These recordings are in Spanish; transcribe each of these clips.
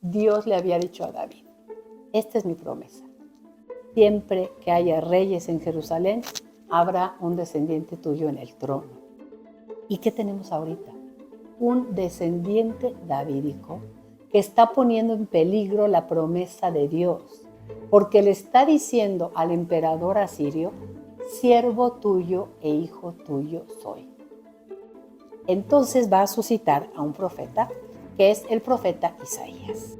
Dios le había dicho a David, esta es mi promesa. Siempre que haya reyes en Jerusalén, habrá un descendiente tuyo en el trono. ¿Y qué tenemos ahorita? Un descendiente davídico que está poniendo en peligro la promesa de Dios, porque le está diciendo al emperador asirio, siervo tuyo e hijo tuyo soy. Entonces va a suscitar a un profeta, que es el profeta Isaías.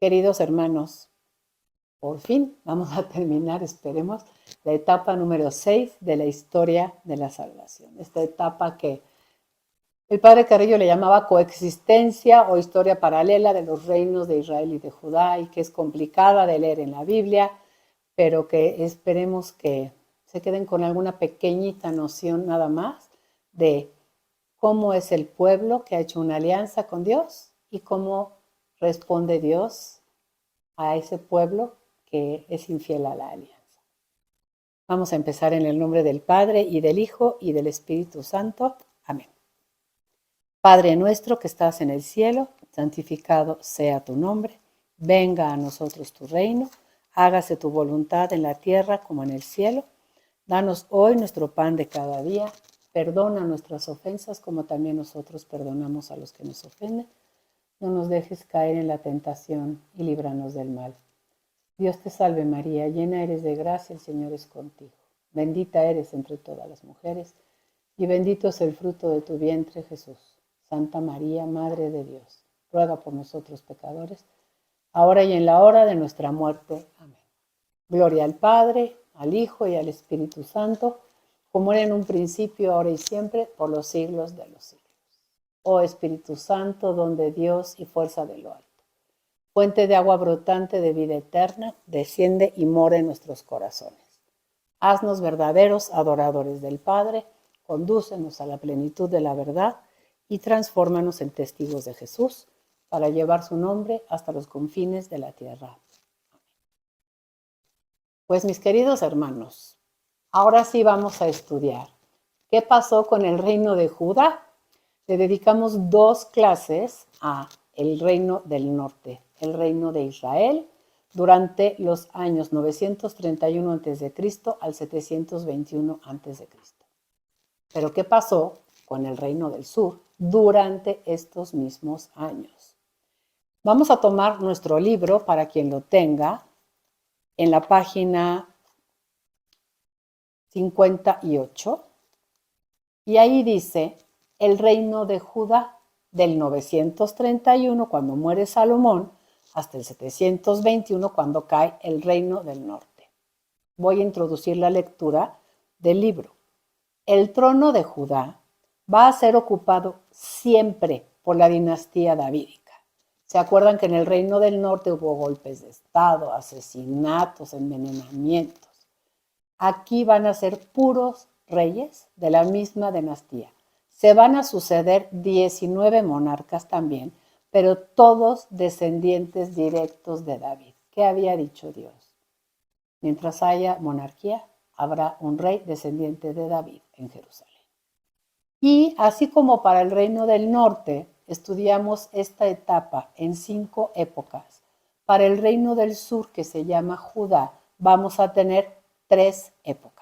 Queridos hermanos, por fin vamos a terminar, esperemos, la etapa número 6 de la historia de la salvación. Esta etapa que el padre Carrillo le llamaba coexistencia o historia paralela de los reinos de Israel y de Judá, y que es complicada de leer en la Biblia, pero que esperemos que se queden con alguna pequeñita noción nada más de cómo es el pueblo que ha hecho una alianza con Dios y cómo responde Dios a ese pueblo que es infiel a la alianza. Vamos a empezar en el nombre del Padre y del Hijo y del Espíritu Santo. Amén. Padre nuestro que estás en el cielo, santificado sea tu nombre. Venga a nosotros tu reino. Hágase tu voluntad en la tierra como en el cielo. Danos hoy nuestro pan de cada día. Perdona nuestras ofensas como también nosotros perdonamos a los que nos ofenden. No nos dejes caer en la tentación y líbranos del mal. Dios te salve María, llena eres de gracia, el Señor es contigo. Bendita eres entre todas las mujeres y bendito es el fruto de tu vientre, Jesús. Santa María, Madre de Dios, ruega por nosotros pecadores, ahora y en la hora de nuestra muerte. Amén. Gloria al Padre, al Hijo y al Espíritu Santo, como era en un principio, ahora y siempre, por los siglos de los siglos. Oh Espíritu Santo, don de Dios y fuerza de lo alto, fuente de agua brotante de vida eterna, desciende y mora en nuestros corazones. Haznos verdaderos adoradores del Padre, condúcenos a la plenitud de la verdad y transfórmanos en testigos de Jesús para llevar su nombre hasta los confines de la tierra. Pues mis queridos hermanos, ahora sí vamos a estudiar qué pasó con el reino de Judá. Le dedicamos 2 clases a el reino del norte, el reino de Israel, durante los años 931 a.C. al 721 a.C. Pero ¿qué pasó con el reino del sur durante estos mismos años? Vamos a tomar nuestro libro, para quien lo tenga, en la página 58, y ahí dice el reino de Judá del 931, cuando muere Salomón, hasta el 721, cuando cae el reino del norte. Voy a introducir la lectura del libro. El trono de Judá va a ser ocupado siempre por la dinastía davídica. ¿Se acuerdan que en el reino del norte hubo golpes de estado, asesinatos, envenenamientos? Aquí van a ser puros reyes de la misma dinastía. Se van a suceder 19 monarcas también, pero todos descendientes directos de David. ¿Qué había dicho Dios? Mientras haya monarquía, habrá un rey descendiente de David en Jerusalén. Y así como para el reino del norte, estudiamos esta etapa en 5 épocas. Para el reino del sur, que se llama Judá, vamos a tener 3 épocas.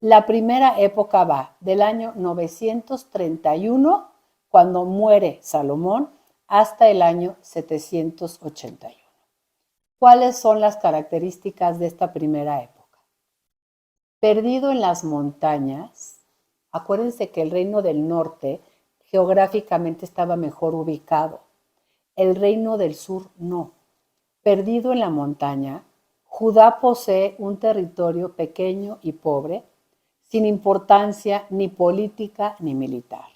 La primera época va del año 931, cuando muere Salomón, hasta el año 781. ¿Cuáles son las características de esta primera época? Perdido en las montañas. Acuérdense que el reino del norte geográficamente estaba mejor ubicado. El reino del sur no. Perdido en la montaña, Judá posee un territorio pequeño y pobre, sin importancia ni política ni militar.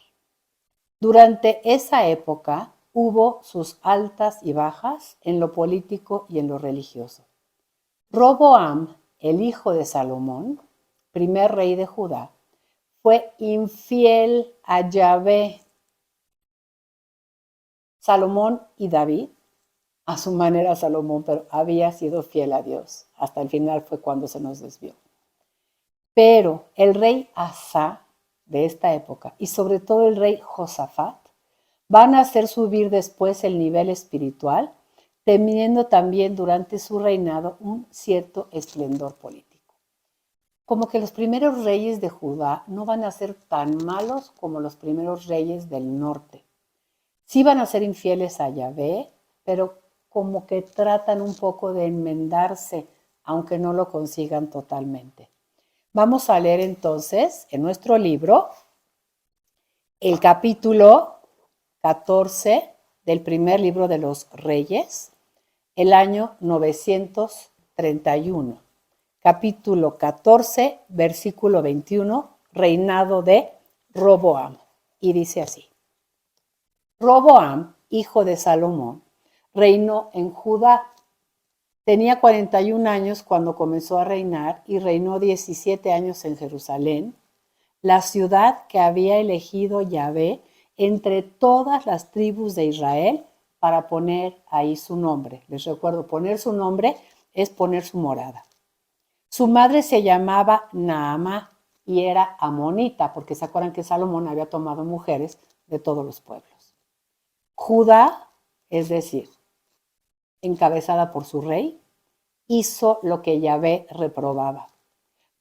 Durante esa época hubo sus altas y bajas en lo político y en lo religioso. Roboam, el hijo de Salomón, primer rey de Judá, fue infiel a Yahvé. Salomón y David, a su manera Salomón, pero había sido fiel a Dios. Hasta el final fue cuando se nos desvió. Pero el rey Asa de esta época y sobre todo el rey Josafat van a hacer subir después el nivel espiritual, teniendo también durante su reinado un cierto esplendor político. Como que los primeros reyes de Judá no van a ser tan malos como los primeros reyes del norte. Sí van a ser infieles a Yahvé, pero como que tratan un poco de enmendarse, aunque no lo consigan totalmente. Vamos a leer entonces en nuestro libro el capítulo 14 del primer libro de los Reyes, el año 931. Capítulo 14, versículo 21, reinado de Roboam. Y dice así: Roboam, hijo de Salomón, reinó en Judá. Tenía 41 años cuando comenzó a reinar y reinó 17 años en Jerusalén, la ciudad que había elegido Yahvé entre todas las tribus de Israel para poner ahí su nombre. Les recuerdo, poner su nombre es poner su morada. Su madre se llamaba Naamá y era amonita, porque se acuerdan que Salomón había tomado mujeres de todos los pueblos. Judá, es decir, encabezada por su rey, hizo lo que Yahvé reprobaba.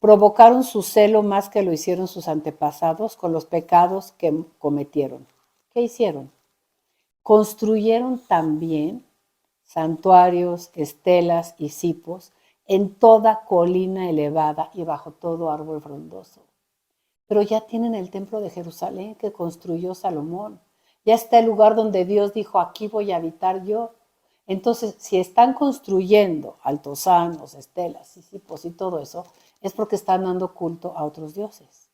Provocaron su celo más que lo hicieron sus antepasados con los pecados que cometieron. ¿Qué hicieron? Construyeron también santuarios, estelas y cipos en toda colina elevada y bajo todo árbol frondoso. Pero ya tienen el templo de Jerusalén que construyó Salomón. Ya está el lugar donde Dios dijo, aquí voy a habitar yo. Entonces, si están construyendo altosanos, estelas, cipos y todo eso, es porque están dando culto a otros dioses.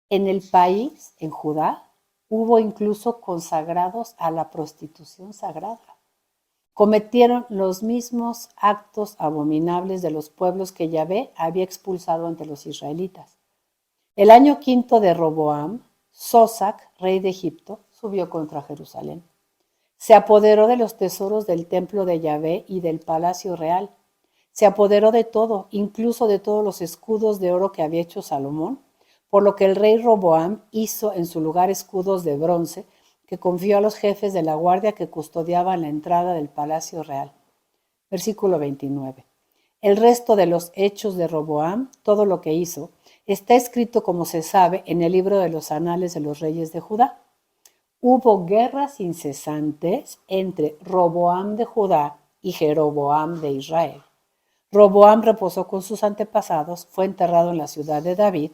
En el país, en Judá, hubo incluso consagrados a la prostitución sagrada. Cometieron los mismos actos abominables de los pueblos que Yahvé había expulsado ante los israelitas. El año 5 de Roboam, Sosac, rey de Egipto, subió contra Jerusalén. Se apoderó de los tesoros del templo de Yahvé y del palacio real. Se apoderó de todo, incluso de todos los escudos de oro que había hecho Salomón, por lo que el rey Roboam hizo en su lugar escudos de bronce que confió a los jefes de la guardia que custodiaban la entrada del palacio real. Versículo 29. El resto de los hechos de Roboam, todo lo que hizo, está escrito como se sabe en el libro de los anales de los reyes de Judá. Hubo guerras incesantes entre Roboam de Judá y Jeroboam de Israel. Roboam reposó con sus antepasados, fue enterrado en la ciudad de David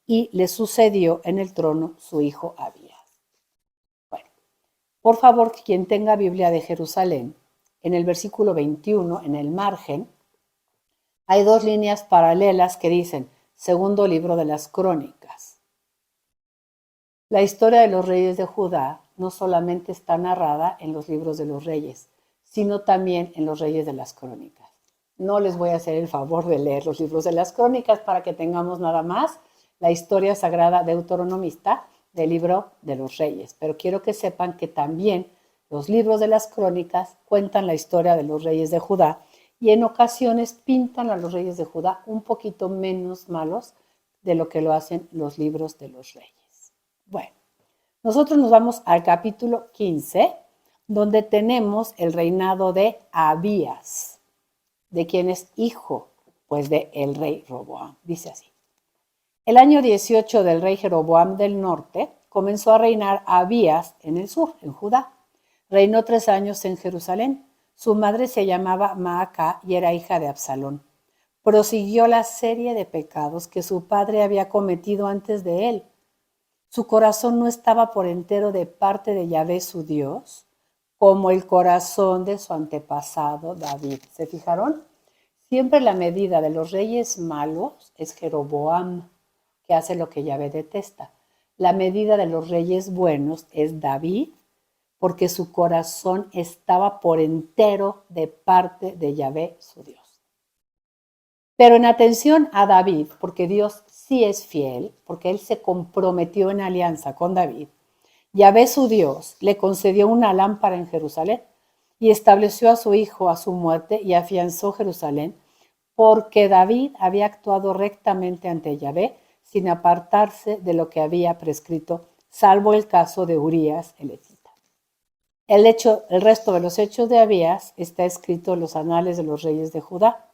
y le sucedió en el trono su hijo Abías. Bueno, por favor, quien tenga Biblia de Jerusalén, en el versículo 21, en el margen, hay dos líneas paralelas que dicen, segundo libro de las Crónicas. La historia de los reyes de Judá no solamente está narrada en los libros de los reyes, sino también en los reyes de las Crónicas. No les voy a hacer el favor de leer los libros de las Crónicas para que tengamos nada más la historia sagrada deuteronomista del libro de los reyes, pero quiero que sepan que también los libros de las Crónicas cuentan la historia de los reyes de Judá y en ocasiones pintan a los reyes de Judá un poquito menos malos de lo que lo hacen los libros de los reyes. Bueno, nosotros nos vamos al capítulo 15, donde tenemos el reinado de Abías, de quien es hijo, pues, de el rey Roboam. Dice así. El año 18 del rey Jeroboam del norte, comenzó a reinar Abías en el sur, en Judá. Reinó 3 años en Jerusalén. Su madre se llamaba Maacá y era hija de Absalón. Prosiguió la serie de pecados que su padre había cometido antes de él. Su corazón no estaba por entero de parte de Yahvé su Dios, como el corazón de su antepasado David. ¿Se fijaron? Siempre la medida de los reyes malos es Jeroboam, que que hace lo que Yahvé detesta. La medida de los reyes buenos es David, porque su corazón estaba por entero de parte de Yahvé, su Dios. Pero en atención a David, porque Dios sí es fiel, porque él se comprometió en alianza con David, Yahvé su Dios le concedió una lámpara en Jerusalén y estableció a su hijo a su muerte y afianzó Jerusalén, porque David había actuado rectamente ante Yahvé sin apartarse de lo que había prescrito, salvo el caso de Urías el Etita. El resto de los hechos de Abías está escrito en los anales de los reyes de Judá.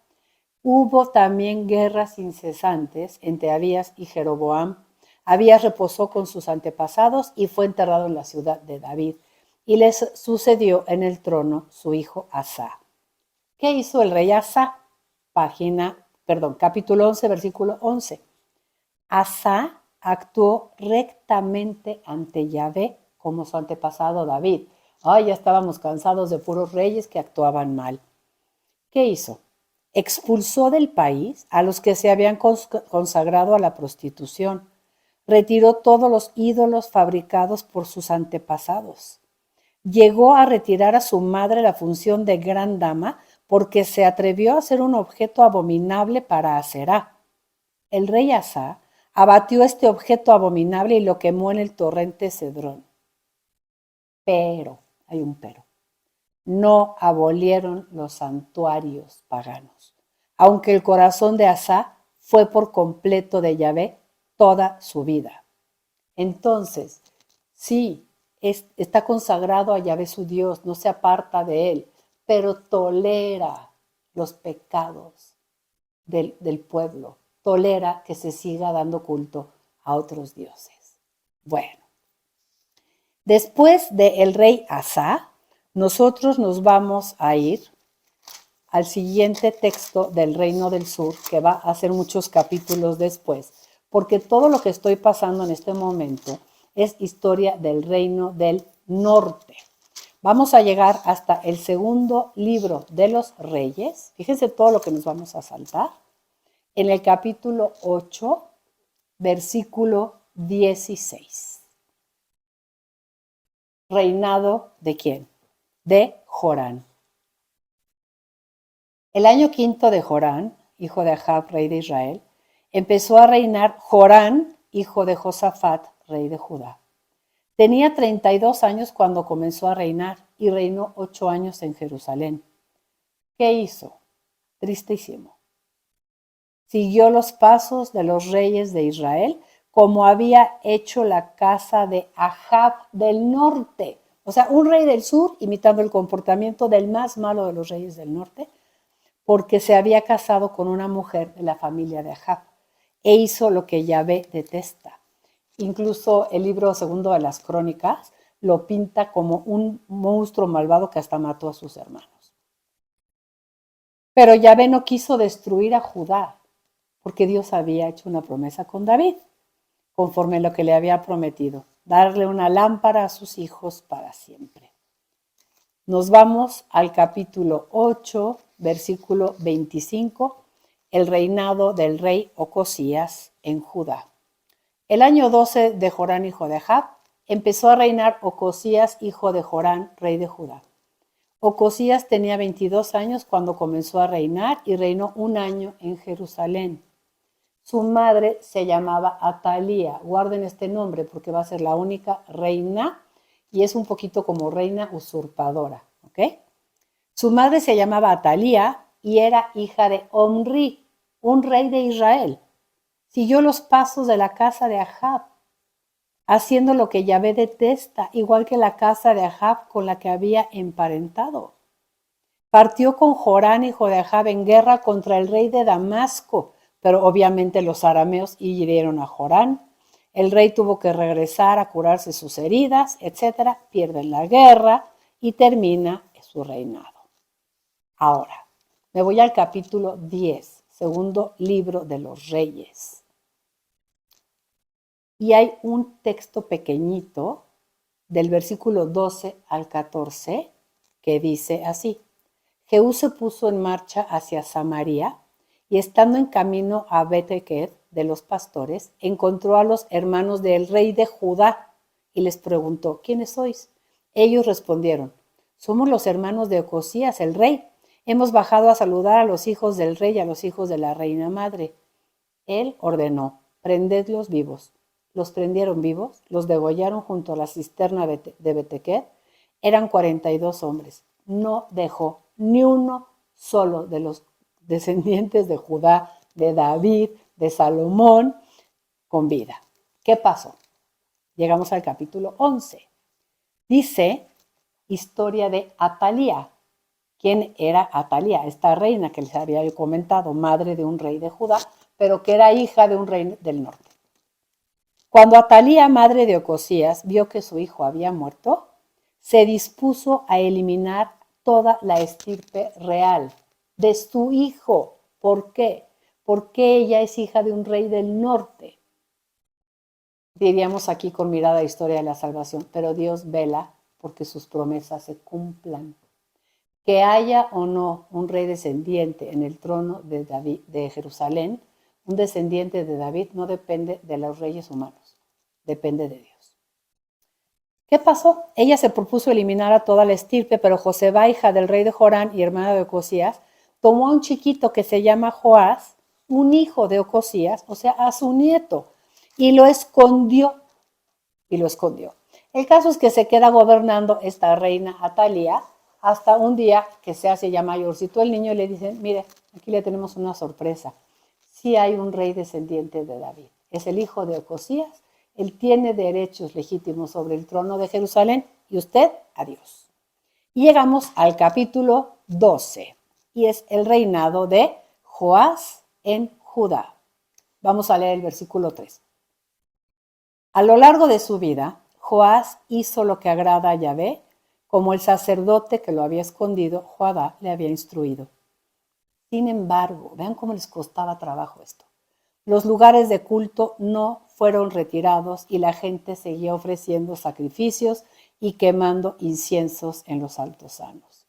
Hubo también guerras incesantes entre Abías y Jeroboam. Abías reposó con sus antepasados y fue enterrado en la ciudad de David. Y les sucedió en el trono su hijo Asá. ¿Qué hizo el rey Asá? Capítulo 11, versículo 11. Asá actuó rectamente ante Yahvé como su antepasado David. Ay, ya estábamos cansados de puros reyes que actuaban mal. ¿Qué hizo? Expulsó del país a los que se habían consagrado a la prostitución. Retiró todos los ídolos fabricados por sus antepasados. Llegó a retirar a su madre la función de gran dama porque se atrevió a ser un objeto abominable para Aserá. El rey Asá abatió este objeto abominable y lo quemó en el torrente Cedrón. Pero, hay un pero, no abolieron los santuarios paganos, aunque el corazón de Asá fue por completo de Yahvé toda su vida. Entonces, sí, está consagrado a Yahvé su Dios, no se aparta de él, pero tolera los pecados del pueblo, tolera que se siga dando culto a otros dioses. Bueno, después del rey Asá, nosotros nos vamos a ir al siguiente texto del Reino del Sur, que va a ser muchos capítulos después, porque todo lo que estoy pasando en este momento es historia del Reino del Norte. Vamos a llegar hasta el segundo libro de los Reyes. Fíjense todo lo que nos vamos a saltar. En el capítulo 8, versículo 16. ¿Reinado de quién? De Jorán. El año quinto de Jorán, hijo de Ahab, rey de Israel, empezó a reinar Jorán, hijo de Josafat, rey de Judá. Tenía 32 años cuando comenzó a reinar y reinó 8 años en Jerusalén. ¿Qué hizo? Tristísimo. Siguió los pasos de los reyes de Israel, como había hecho la casa de Ahab del norte. O sea, un rey del sur imitando el comportamiento del más malo de los reyes del norte, porque se había casado con una mujer de la familia de Ahab e hizo lo que Yahvé detesta. Incluso el libro segundo de las Crónicas lo pinta como un monstruo malvado que hasta mató a sus hermanos. Pero Yahvé no quiso destruir a Judá, porque Dios había hecho una promesa con David, conforme a lo que le había prometido, darle una lámpara a sus hijos para siempre. Nos vamos al capítulo 8, versículo 25, el reinado del rey Ocosías en Judá. El año 12 de Jorán, hijo de Ahab, empezó a reinar Ocosías, hijo de Jorán, rey de Judá. Ocosías tenía 22 años cuando comenzó a reinar y reinó 1 año en Jerusalén. Su madre se llamaba Atalía. Guarden este nombre porque va a ser la única reina y es un poquito como reina usurpadora, ¿ok? Su madre se llamaba Atalía y era hija de Omri, un rey de Israel. Siguió los pasos de la casa de Ahab, haciendo lo que Yahvé detesta, igual que la casa de Ahab con la que había emparentado. Partió con Jorán, hijo de Ahab, en guerra contra el rey de Damasco, pero obviamente los arameos hirieron a Jorán. El rey tuvo que regresar a curarse sus heridas, etc. Pierden la guerra y termina su reinado. Ahora, me voy al capítulo 10, segundo libro de los Reyes. Y hay un texto pequeñito del versículo 12 al 14 que dice así: Jehú se puso en marcha hacia Samaria y estando en camino a Bet-Eked, de los pastores, encontró a los hermanos del rey de Judá y les preguntó, ¿quiénes sois? Ellos respondieron, somos los hermanos de Ocosías, el rey. Hemos bajado a saludar a los hijos del rey y a los hijos de la reina madre. Él ordenó, prendedlos vivos. Los prendieron vivos, los degollaron junto a la cisterna de Betequet. Eran 42 hombres. No dejó ni uno solo de los descendientes de Judá, de David, de Salomón, con vida. ¿Qué pasó? Llegamos al capítulo 11. Dice, historia de Atalía. ¿Quién era Atalía? Esta reina que les había comentado, madre de un rey de Judá, pero que era hija de un rey del norte. Cuando Atalía, madre de Ocosías, vio que su hijo había muerto, se dispuso a eliminar toda la estirpe real de su hijo. ¿Por qué? Porque ella es hija de un rey del norte. Diríamos aquí con mirada a historia de la salvación, pero Dios vela porque sus promesas se cumplan. Que haya o no un rey descendiente en el trono de David, de Jerusalén, un descendiente de David no depende de los reyes humanos, depende de Dios. ¿Qué pasó? Ella se propuso eliminar a toda la estirpe, pero Joseba, hija del rey de Jorán y hermana de Ocosías, tomó a un chiquito que se llama Joás, un hijo de Ocosías, o sea, a su nieto, y lo escondió. El caso es que se queda gobernando esta reina Atalía hasta un día que se hace ya mayorcito el niño y le dicen, mire, aquí le tenemos una sorpresa. Sí hay un rey descendiente de David, es el hijo de Ocosías, él tiene derechos legítimos sobre el trono de Jerusalén y usted, adiós. Y llegamos al capítulo 12 y es el reinado de Joás en Judá. Vamos a leer el versículo 3. A lo largo de su vida, Joás hizo lo que agrada a Yahvé, como el sacerdote que lo había escondido, Joadá, le había instruido. Sin embargo, vean cómo les costaba trabajo esto. Los lugares de culto no fueron retirados y la gente seguía ofreciendo sacrificios y quemando inciensos en los altosanos.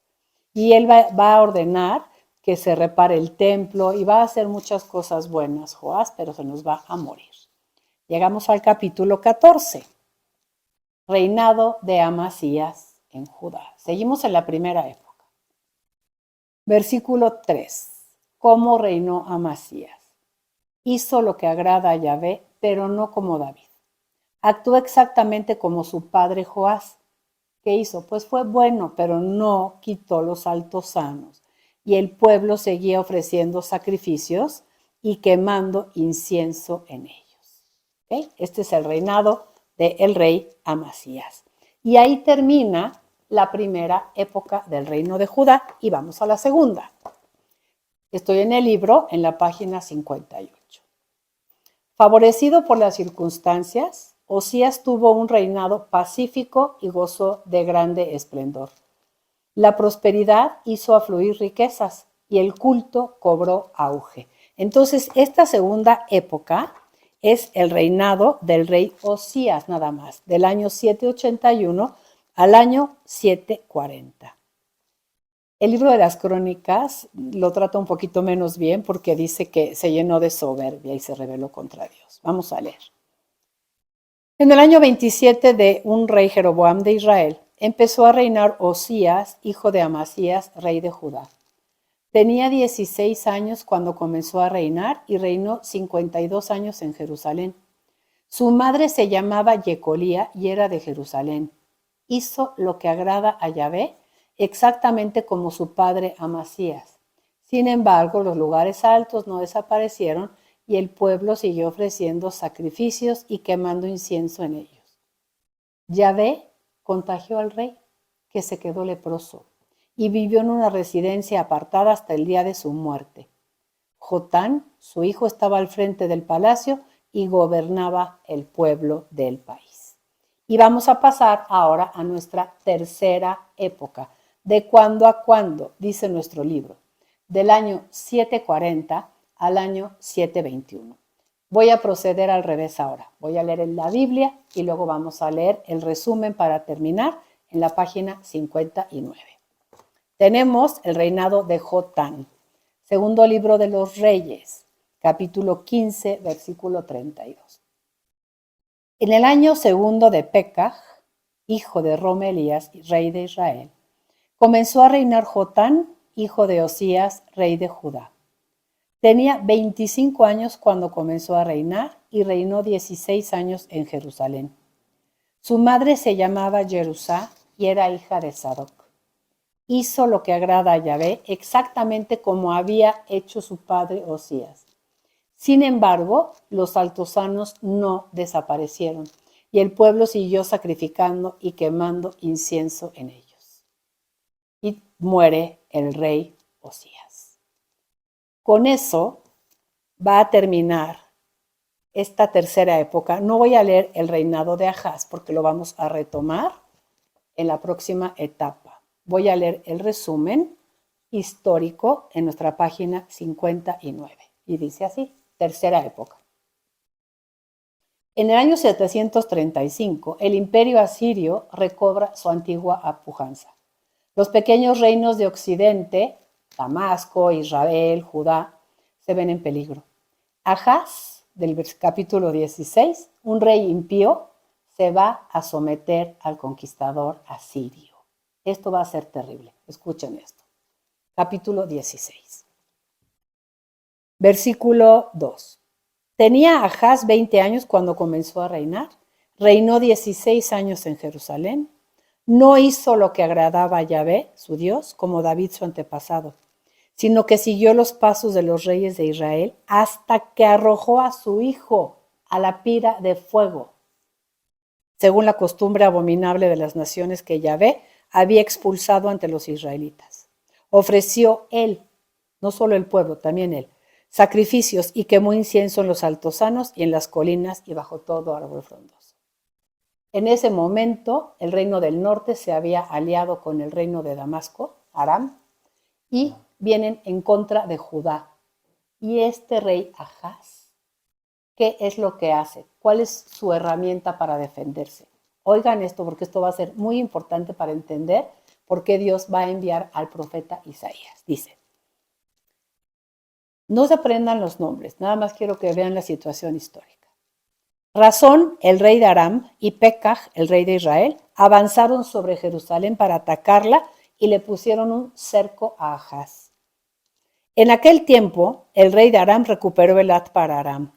Y él va a ordenar que se repare el templo y va a hacer muchas cosas buenas, Joás, pero se nos va a morir. Llegamos al capítulo 14, reinado de Amasías en Judá. Seguimos en la primera época. Versículo 3. ¿Cómo reinó Amasías? Hizo lo que agrada a Yahvé, pero no como David. Actuó exactamente como su padre Joás. ¿Qué hizo? Pues fue bueno, pero no quitó los altosanos. Y el pueblo seguía ofreciendo sacrificios y quemando incienso en ellos. ¿Okay? Este es el reinado del rey Amasías. Y ahí termina la primera época del reino de Judá y vamos a la segunda. Estoy en el libro, en la página 58. Favorecido por las circunstancias, Osías tuvo un reinado pacífico y gozó de grande esplendor. La prosperidad hizo afluir riquezas y el culto cobró auge. Entonces, esta segunda época es el reinado del rey Osías nada más, del año 781 al año 740. El libro de las crónicas lo trata un poquito menos bien porque dice que se llenó de soberbia y se rebeló contra Dios. Vamos a leer. En el año 27 de un rey Jeroboam de Israel, empezó a reinar Osías, hijo de Amasías, rey de Judá. Tenía 16 años cuando comenzó a reinar y reinó 52 años en Jerusalén. Su madre se llamaba Yecolía y era de Jerusalén. Hizo lo que agrada a Yahvé, exactamente como su padre Amasías. Sin embargo, los lugares altos no desaparecieron y el pueblo siguió ofreciendo sacrificios y quemando incienso en ellos. Yahvé contagió al rey, que se quedó leproso, y vivió en una residencia apartada hasta el día de su muerte. Jotán, su hijo, estaba al frente del palacio y gobernaba el pueblo del país. Y vamos a pasar ahora a nuestra tercera época. ¿De cuándo a cuándo? Dice nuestro libro. Del año 740 al año 721. Voy a proceder al revés ahora. Voy a leer en la Biblia y luego vamos a leer el resumen para terminar en la página 59. Tenemos el reinado de Jotán. Segundo libro de los Reyes. capítulo 15, versículo 32. En el año segundo de Pekah, hijo de Romelías, rey de Israel, comenzó a reinar Jotán, hijo de Osías, rey de Judá. Tenía 25 años cuando comenzó a reinar y reinó 16 años en Jerusalén. Su madre se llamaba Jerusá y era hija de Sadoc. Hizo lo que agrada a Yahvé exactamente como había hecho su padre Osías. Sin embargo, los altosanos no desaparecieron y el pueblo siguió sacrificando y quemando incienso en ellos. Y muere el rey Osías. Con eso va a terminar esta tercera época. No voy a leer el reinado de Ahaz porque lo vamos a retomar en la próxima etapa. Voy a leer el resumen histórico en nuestra página 59. Y dice así, tercera época. En el año 735, el imperio asirio recobra su antigua pujanza. Los pequeños reinos de Occidente, Damasco, Israel, Judá, se ven en peligro. Ahaz, del capítulo 16, un rey impío, se va a someter al conquistador asirio. Esto va a ser terrible. Escuchen esto. Capítulo 16. Versículo 2. Tenía Ahaz 20 años cuando comenzó a reinar. Reinó 16 años en Jerusalén. No hizo lo que agradaba a Yahvé, su Dios, como David su antepasado, sino que siguió los pasos de los reyes de Israel hasta que arrojó a su hijo a la pira de fuego, según la costumbre abominable de las naciones que Yahvé había expulsado ante los israelitas. Ofreció él, no solo el pueblo, también él, sacrificios y quemó incienso en los altosanos y en las colinas y bajo todo árbol frondoso. En ese momento, el reino del norte se había aliado con el reino de Damasco, Aram, y vienen en contra de Judá. Y este rey Ahaz, ¿qué es lo que hace? ¿Cuál es su herramienta para defenderse? Oigan esto porque esto va a ser muy importante para entender por qué Dios va a enviar al profeta Isaías. Dice, no se aprendan los nombres, nada más quiero que vean la situación histórica. Razón, el rey de Aram, y Pekah, el rey de Israel, avanzaron sobre Jerusalén para atacarla y le pusieron un cerco a Ahaz. En aquel tiempo, el rey de Aram recuperó Elat para Aram.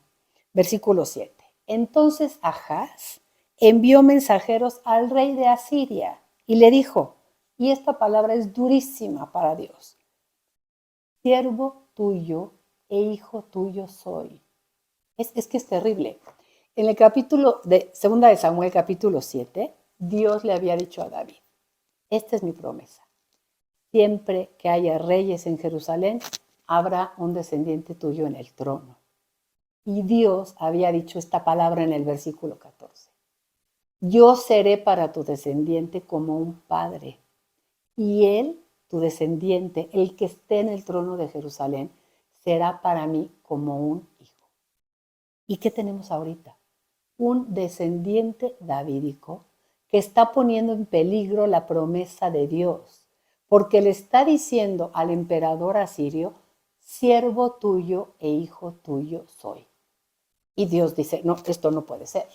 Versículo 7. Entonces Ahaz envió mensajeros al rey de Asiria y le dijo, y esta palabra es durísima para Dios, siervo tuyo e hijo tuyo soy. Es que es terrible. En el capítulo de segunda de Samuel, capítulo 7, Dios le había dicho a David, esta es mi promesa. Siempre que haya reyes en Jerusalén, habrá un descendiente tuyo en el trono. Y Dios había dicho esta palabra en el versículo 14. Yo seré para tu descendiente como un padre, y él, tu descendiente, el que esté en el trono de Jerusalén, será para mí como un hijo. ¿Y qué tenemos ahorita? Un descendiente davídico que está poniendo en peligro la promesa de Dios, porque le está diciendo al emperador asirio, siervo tuyo e hijo tuyo soy. Y Dios dice, no, esto no puede ser.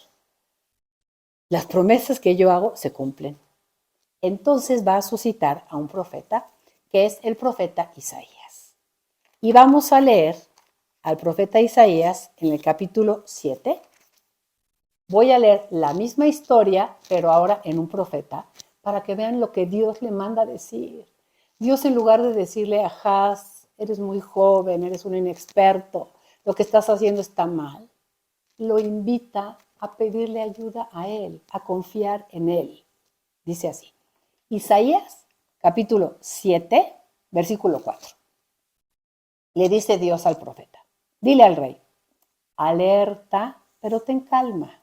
Las promesas que yo hago se cumplen. Entonces va a suscitar a un profeta, que es el profeta Isaías. Y vamos a leer al profeta Isaías en el capítulo 7. Voy a leer la misma historia, pero ahora en un profeta, para que vean lo que Dios le manda decir. Dios, en lugar de decirle a Ahaz, eres muy joven, eres un inexperto, lo que estás haciendo está mal, lo invita a pedirle ayuda a él, a confiar en él. Dice así, Isaías, capítulo 7, versículo 4. Le dice Dios al profeta, dile al rey, alerta, pero ten calma.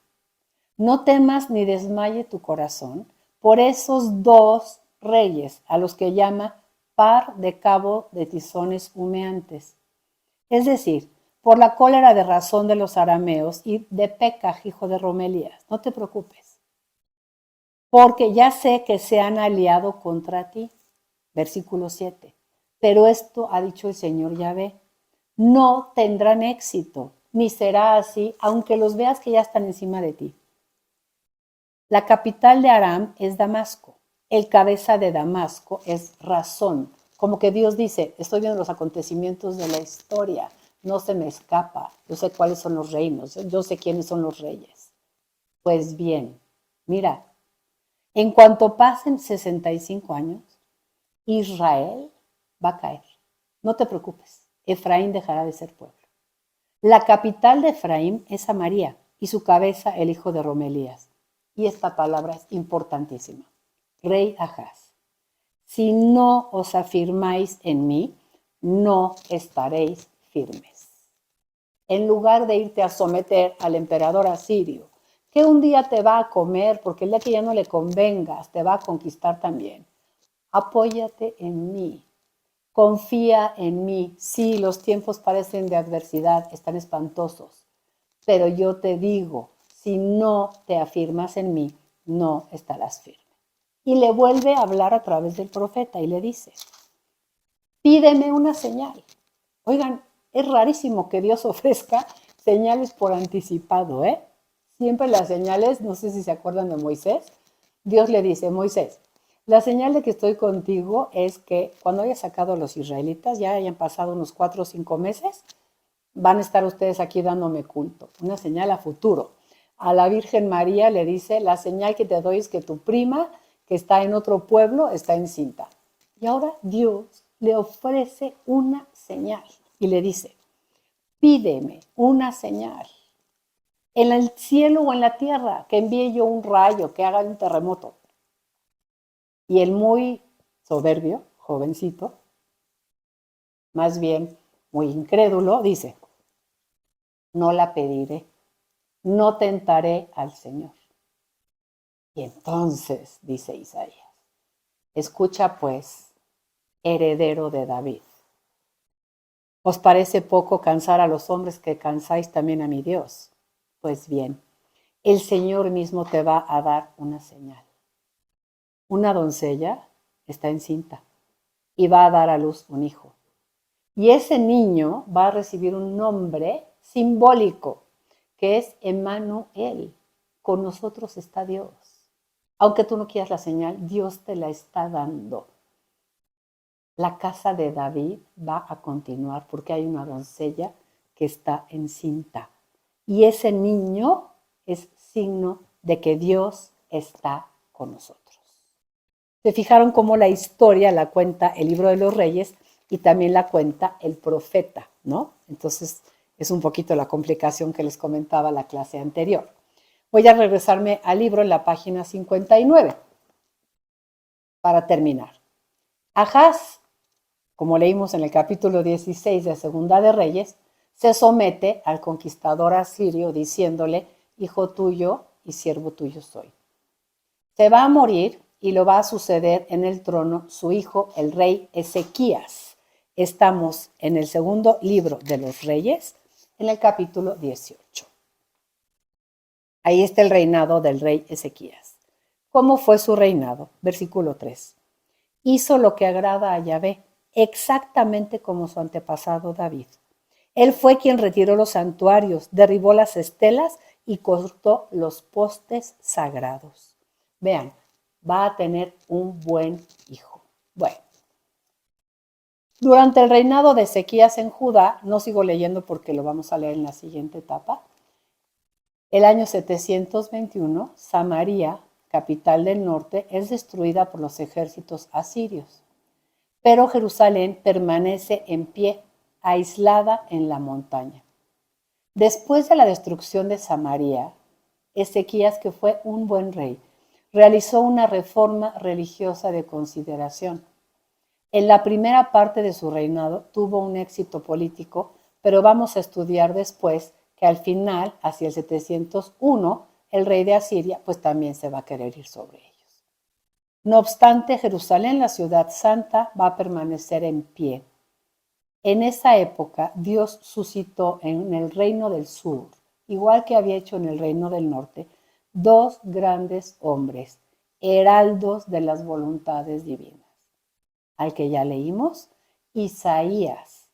No temas ni desmaye tu corazón por esos dos reyes a los que llama par de cabo de tizones humeantes. Es decir, por la cólera de Razón de los arameos y de Pekah, hijo de Romelías. No te preocupes, porque ya sé que se han aliado contra ti. Versículo 7. Pero esto ha dicho el Señor Yahvé, no tendrán éxito, ni será así, aunque los veas que ya están encima de ti. La capital de Aram es Damasco. El cabeza de Damasco es Razón. Como que Dios dice, estoy viendo los acontecimientos de la historia, no se me escapa, yo sé cuáles son los reinos, yo sé quiénes son los reyes. Pues bien, mira, en cuanto pasen 65 años, Israel va a caer. No te preocupes, Efraín dejará de ser pueblo. La capital de Efraín es Samaria y su cabeza el hijo de Romelías. Y esta palabra es importantísima. Rey Ahaz, si no os afirmáis en mí, no estaréis firmes. En lugar de irte a someter al emperador asirio, que un día te va a comer porque el día que ya no le convengas, te va a conquistar también. Apóyate en mí. Confía en mí. Sí, los tiempos parecen de adversidad, están espantosos, pero yo te digo, si no te afirmas en mí, no estarás firme. Y le vuelve a hablar a través del profeta y le dice, pídeme una señal. Oigan, es rarísimo que Dios ofrezca señales por anticipado, ¿eh? Siempre las señales, no sé si se acuerdan de Moisés, Dios le dice, Moisés, la señal de que estoy contigo es que cuando haya sacado a los israelitas, ya hayan pasado unos 4 o 5 meses, van a estar ustedes aquí dándome culto. Una señal a futuro. A la Virgen María le dice, la señal que te doy es que tu prima, que está en otro pueblo, está encinta. Y ahora Dios le ofrece una señal y le dice, pídeme una señal en el cielo o en la tierra, que envíe yo un rayo, que haga un terremoto. Y el muy soberbio, jovencito, más bien muy incrédulo, dice, no la pediré, no tentaré al Señor. Y entonces, dice Isaías, escucha pues, heredero de David. ¿Os parece poco cansar a los hombres que cansáis también a mi Dios? Pues bien, el Señor mismo te va a dar una señal. Una doncella está encinta y va a dar a luz un hijo. Y ese niño va a recibir un nombre simbólico, que es Emmanuel. Con nosotros está Dios. Aunque tú no quieras la señal, Dios te la está dando. La casa de David va a continuar porque hay una doncella que está encinta. Y ese niño es signo de que Dios está con nosotros. Se fijaron cómo la historia la cuenta el libro de los Reyes y también la cuenta el profeta, ¿no? Entonces es un poquito la complicación que les comentaba la clase anterior. Voy a regresarme al libro en la página 59 para terminar. Ahaz, como leímos en el capítulo 16 de Segunda de Reyes, se somete al conquistador asirio diciéndole, hijo tuyo y siervo tuyo soy. Se va a morir y lo va a suceder en el trono su hijo, el rey Ezequías. Estamos en el segundo libro de los Reyes, en el capítulo 18. Ahí está el reinado del rey Ezequías. ¿Cómo fue su reinado? Versículo 3. Hizo lo que agrada a Yahvé, exactamente como su antepasado David. Él fue quien retiró los santuarios, derribó las estelas y cortó los postes sagrados. Vean, va a tener un buen hijo. Bueno, durante el reinado de Ezequías en Judá, no sigo leyendo porque lo vamos a leer en la siguiente etapa, el año 721, Samaria, capital del norte, es destruida por los ejércitos asirios. Pero Jerusalén permanece en pie, aislada en la montaña. Después de la destrucción de Samaria, Ezequías, que fue un buen rey, realizó una reforma religiosa de consideración. En la primera parte de su reinado tuvo un éxito político, pero vamos a estudiar después que al final, hacia el 701, el rey de Asiria pues también se va a querer ir sobre ellos. No obstante, Jerusalén, la ciudad santa, va a permanecer en pie. En esa época, Dios suscitó en el reino del sur, igual que había hecho en el reino del norte, dos grandes hombres, heraldos de las voluntades divinas. Al que ya leímos, Isaías,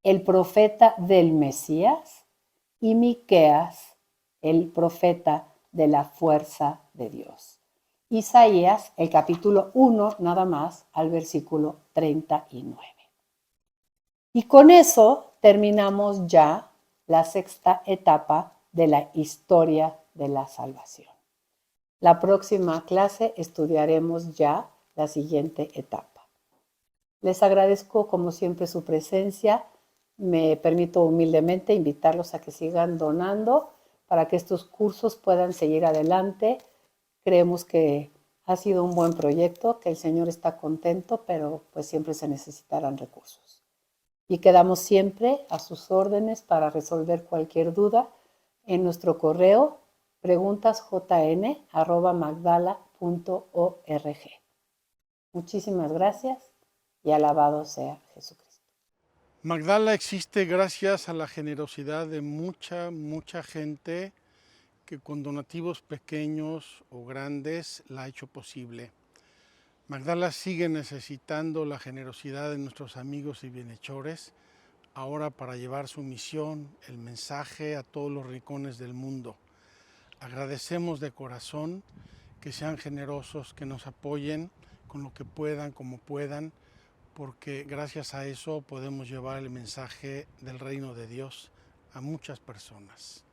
el profeta del Mesías, y Miqueas, el profeta de la fuerza de Dios. Isaías, el capítulo 1, nada más, al versículo 39. Y con eso terminamos ya la sexta etapa de la historia de la salvación. La próxima clase estudiaremos ya la siguiente etapa. Les agradezco como siempre su presencia. Me permito humildemente invitarlos a que sigan donando para que estos cursos puedan seguir adelante. Creemos que ha sido un buen proyecto, que el Señor está contento, pero pues siempre se necesitarán recursos. Y quedamos siempre a sus órdenes para resolver cualquier duda en nuestro correo preguntasjn@magdala.org. Muchísimas gracias y alabado sea Jesucristo. Magdala existe gracias a la generosidad de mucha gente que con donativos pequeños o grandes la ha hecho posible. Magdala sigue necesitando la generosidad de nuestros amigos y bienhechores ahora para llevar su misión, el mensaje a todos los rincones del mundo. Agradecemos de corazón que sean generosos, que nos apoyen con lo que puedan, como puedan, porque gracias a eso podemos llevar el mensaje del reino de Dios a muchas personas.